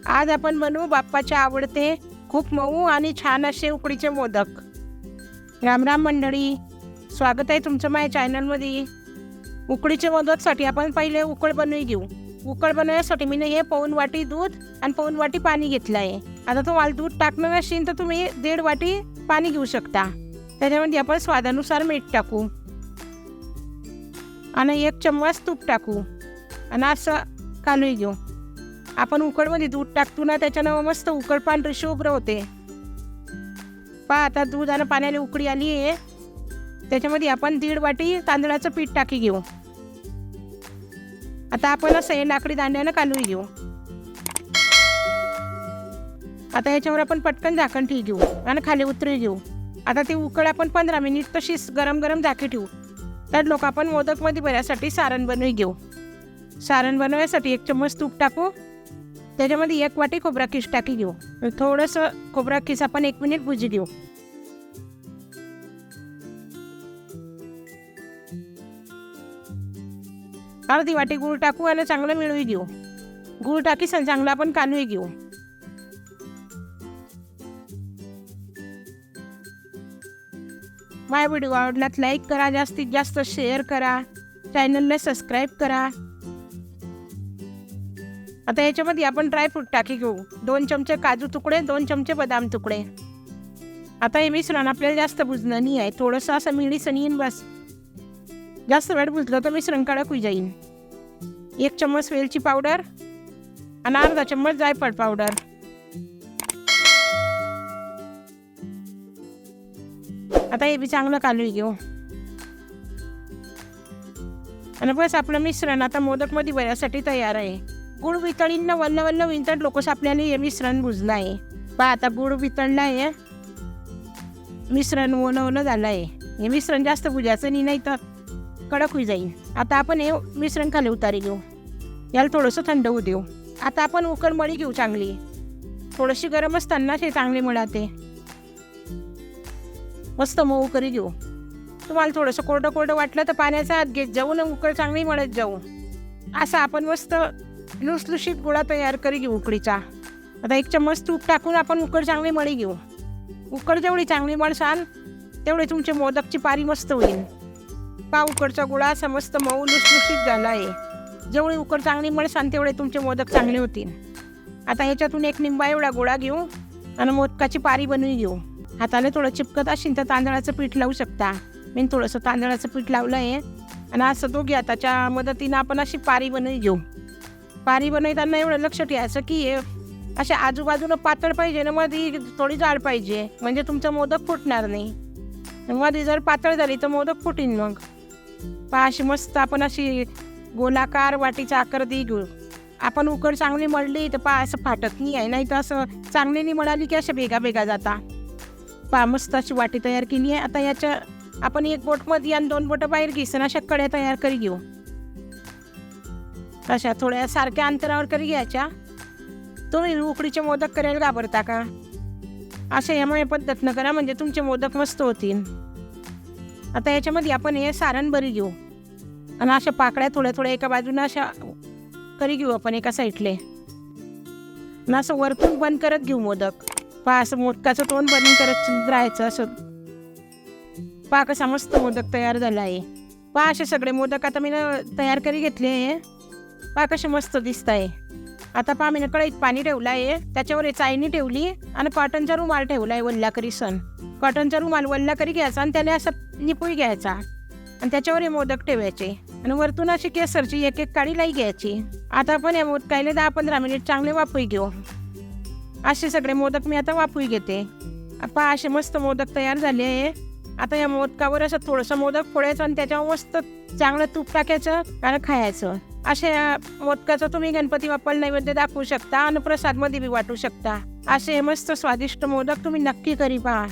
आज आपण बनवू बाप्पाचे आवडते खूप मऊ आणि छान असे उकडीचे मोदक। राम राम मंडळी, स्वागत आहे तुमचं माझ्या चॅनलमध्ये। उकडीचे मोदकसाठी आपण पहिले उकड बनवून घेऊ। उकड बनवण्यासाठी मी हे पाऊण वाटी दूध आणि पाऊण वाटी पाणी घेतलं आहे। आता तुम्हाला दूध टाकणार असेल तर तुम्ही 1.5 वाटी पाणी घेऊ शकता। त्याच्यामध्ये आपण स्वादानुसार मीठ टाकू आणि 1 चम्मच तूप टाकू आणि असं कालवून घेऊ। आपण उकडमध्ये दूध टाकतो ना, त्याच्यानं मस्त उकड पांढरी शुभ्र होते। पहा आता दूध आणि पाण्याला उकळी आली आहे, त्याच्यामध्ये आपण 1.5 वाटी तांदळाचं पीठ टाकी घेऊ। आता आपण असं हे लाकडी दांड्यानं कालवून घेऊ। आता याच्यावर आपण पटकन झाकण ठेवू घेऊ आणि खाली उतरू घेऊ। आता ती उकळ आपण 15 मिनिट तशीच गरम गरम झाकी ठेवू। तर लोक आपण मोदकमध्ये भरण्यासाठी सारण बनवून घेऊ। सारण बनवण्यासाठी 1 चम्मच तूप टाकू, त्याच्यामध्ये 1 वाटी खोबरा किस टाकी घेऊ। थोडंसं खोबरा किस आपण 1 मिनिट भुजी घेऊ। अर्धी वाटी गूळ टाकू आणि चांगलं मिळवून घेऊ। गूळ टाकी चांगलं आपण कालवून घेऊ। माझा व्हिडिओ आवडल्यास लाईक करा, जास्तीत जास्त शेअर करा, चॅनलला सबस्क्राईब करा। आता याच्यामध्ये आपण ड्रायफ्रूट टाकी घेऊ। 2 चमचे काजू तुकडे, 2 चमचे बदाम तुकडे। आता हे मिश्रण आपल्याला जास्त भुजणं नाही आहे, थोडंसं असं मिळीसं येईन बस। जास्त वेळ भुजलं तर मिश्रण कडक होई जाईल। 1 चम्मच वेलची पावडर आणि अर्धा चम्मच जायफळ पावडर। आता हे बी चांगलं कालवून घेऊ आणि बस आपलं मिश्रण आता मोदकमध्ये भरण्यासाठी तयार आहे। गुळ वितळीनं वल्ल वल्ल विंतळ लोकच आपल्याला हे मिश्रण भुजलं आहे। पहा आता गुळ वितळलं आहे, मिश्रण ओलं झालं आहे। हे मिश्रण जास्त भुजायचं नाही तर कडक होई जाईल। आता आपण हे मिश्रण खाली उतारी घेऊ, याला थोडंसं थंड होऊ देऊ। आता आपण उकड मळी घेऊ चांगली, थोडीशी गरम असताना ते चांगली मळाते मस्त मऊ करी घेऊ। तुम्हाला थोडंसं कोरडं कोरडं वाटलं तर पाण्याचा हात घेत जाऊ ना, उकड चांगली मळत जाऊ। असं आपण मस्त लुसलुशीत गोळा तयार करी घेऊ उकडीचा। आता 1 चम्मच तूप टाकून आपण उकड चांगली मळी घेऊ। उकड जेवढी चांगली मळसाल तेवढे तुमचे मोदकची पारी मस्त होईल। पहा उकडचा गोळा असा मस्त मऊ लुसलुशीत झाला आहे। जेवढी उकड चांगली मळसाल तेवढे तुमचे मोदक चांगले होतील। आता ह्याच्यातून 1 निंबा एवढा गोळा घेऊ आणि मोदकाची पारी बनवून घेऊ। हाताला थोडं चिपकत असेल तर तांदळाचं पीठ लावू शकता। मी थोडंसं तांदळाचं पीठ लावलं आहे आणि असं दोघी हाताच्या मदतीनं आपण अशी पारी बनवून घेऊ। पारी बनवताना एवढं लक्ष ठेवायचं की हे अशा आजूबाजूनं पातळ पाहिजे ना, मध्ये थोडी जाड पाहिजे, म्हणजे तुमचं मोदक फुटणार नाही। मध्ये जर पातळ झाली तर मोदक फुटीन मग। पहा अशी मस्त आपण अशी गोलाकार वाटीचा आकार दे घेऊ। आपण उकड चांगली मळली तर पहा असं फाटत नाही आहे, नाही तर असं चांगली नाही मळाली की अशा भेगा भेगा जाता। पहा मस्त अशी वाटी तयार केली आहे। आता याच्या आपण 1 बोट मध्ये आणि 2 बोटं बाहेर घ्यायचं, अशा कड्या तयार करी घेऊ। अशा थोड्या सारख्या अंतरावर करी घ्यायच्या। तुम्ही उकडीचे मोदक करायला घाबरता का? अशा यामुळे पद्धतनं करा, म्हणजे तुमचे मोदक मस्त होतील। आता याच्यामध्ये आपण हे सारण भरी घेऊ आणि अशा पाकळ्या थोड्या थोड्या एका बाजूनं अशा करी घेऊ आपण एका साईडले आणि असं वरतून बंद करत घेऊ मोदक। पहा असं मोदकाचं तोंड बंद करत राहायचं असं। पहा कसा मस्त मोदक तयार झाला आहे। पहा असे सगळे मोदक आता मी तयार करी घेतले आहे। पहा कसे मस्त दिसत आहे। आता पहा मी कढईत पाणी ठेवलं आहे, त्याच्यावर चाळणी ठेवली आणि कॉटनचा रुमाल ठेवला आहे वल्ला करी सण। कॉटनचा रुमाल वल्ला करी घ्यायचा आणि त्याला असं निपुई घ्यायचा आणि त्याच्यावर हे मोदक ठेवायचे आणि वरतून अशी केसरची 1-1 काडी लाई घ्यायची। आता आपण हे मोदकायला 10-15 मिनिट चांगले वाफवून घेऊ। असे सगळे मोदक मी आता वाफवून घेते। पहा असे मस्त मोदक तयार झाले आहे। आता या मोदकावर असं थोडंसं मोदक फोडायचं आणि त्याच्यावर मस्त चांगलं तूप टाकायचं आणि खायचं। अशा मोदकाचं तुम्ही गणपती बाप्पाला नैवेद्य दाखवू शकता आणि प्रसादमध्ये बी वाटू शकता। असे मस्त स्वादिष्ट मोदक तुम्ही नक्की करी पहा।